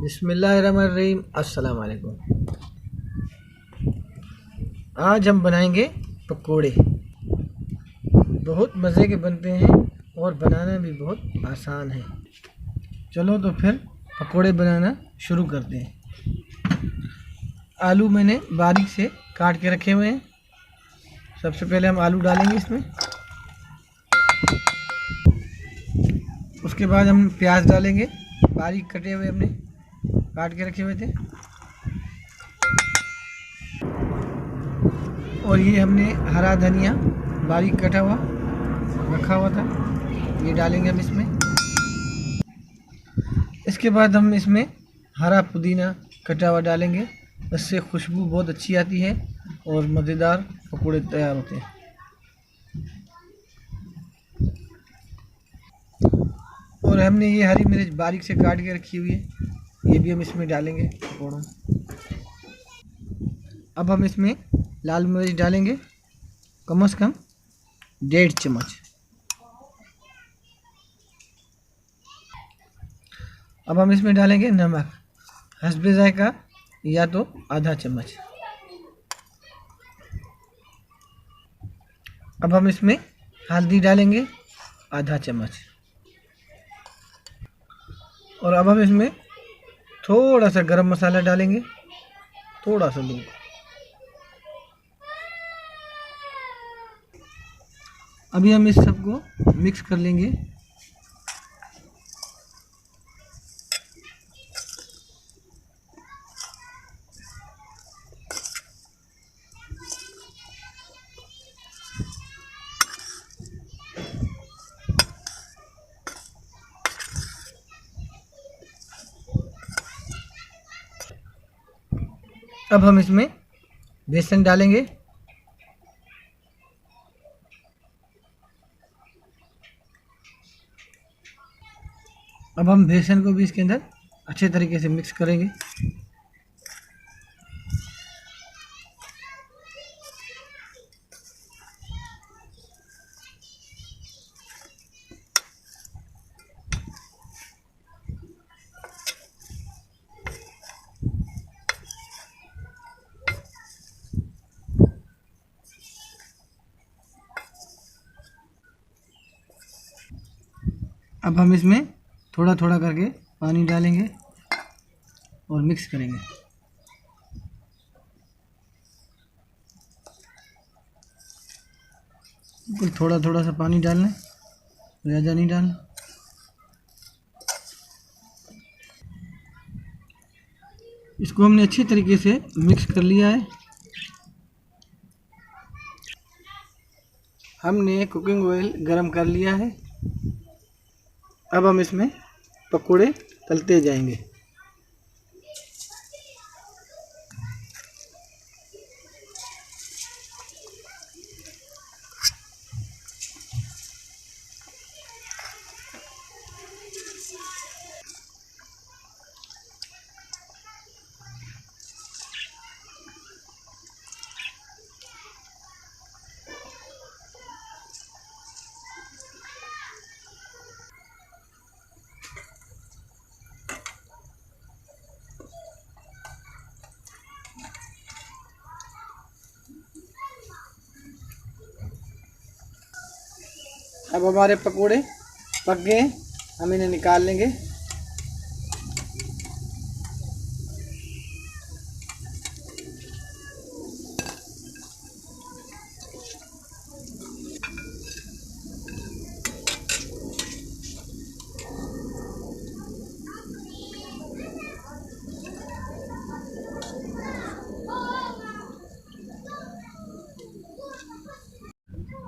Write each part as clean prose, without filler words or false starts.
बिस्मिल्लाहिर्रहमानिर्रहीम। अस्सलाम वालेकुम। आज हम बनाएंगे पकोड़े। बहुत मज़े के बनते हैं और बनाना भी बहुत आसान है। चलो तो फिर पकोड़े बनाना शुरू करते हैं। आलू मैंने बारीक से काट के रखे हुए हैं। सबसे पहले हम आलू डालेंगे इसमें। उसके बाद हम प्याज डालेंगे, बारीक कटे हुए हमने काट के रखे हुए थे। और ये हमने हरा धनिया बारीक कटा हुआ रखा हुआ था, ये डालेंगे हम इसमें। इसके बाद हम इसमें हरा पुदीना कटा हुआ डालेंगे, इससे खुशबू बहुत अच्छी आती है और मज़ेदार पकौड़े तैयार होते हैं। और हमने ये हरी मिर्च बारीक से काट के रखी हुई है, ये भी हम इसमें डालेंगे पकौड़ों। अब हम इसमें लाल मिर्च डालेंगे, कम से कम 1.5 चम्मच। अब हम इसमें डालेंगे नमक, हस्बे जायका या तो आधा चम्मच। अब हम इसमें हल्दी डालेंगे आधा चम्मच। और अब हम इसमें थोड़ा सा गरम मसाला डालेंगे, थोड़ा सा बिल्कुल। अभी हम इस सबको मिक्स कर लेंगे। अब हम इसमें बेसन डालेंगे। अब हम बेसन को भी इसके अंदर अच्छे तरीके से मिक्स करेंगे। अब हम इसमें थोड़ा थोड़ा करके पानी डालेंगे और मिक्स करेंगे। बिल्कुल थोड़ा थोड़ा सा पानी डालना है, ज़्यादा नहीं डालना। इसको हमने अच्छी तरीके से मिक्स कर लिया है। हमने कुकिंग ऑयल गरम कर लिया है। अब हम इसमें पकोड़े तलते जाएंगे। अब हमारे पकोड़े पक गए, हम इन्हें निकाल लेंगे।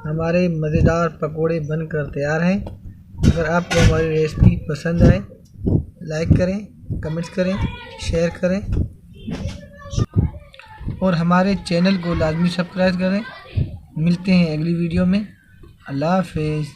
हमारे मज़ेदार पकोड़े बनकर तैयार हैं। अगर आपको हमारी रेसिपी पसंद आए, लाइक करें, कमेंट्स करें, शेयर करें और हमारे चैनल को लाजमी सब्सक्राइब करें। मिलते हैं अगली वीडियो में। अल्लाह हाफिज़।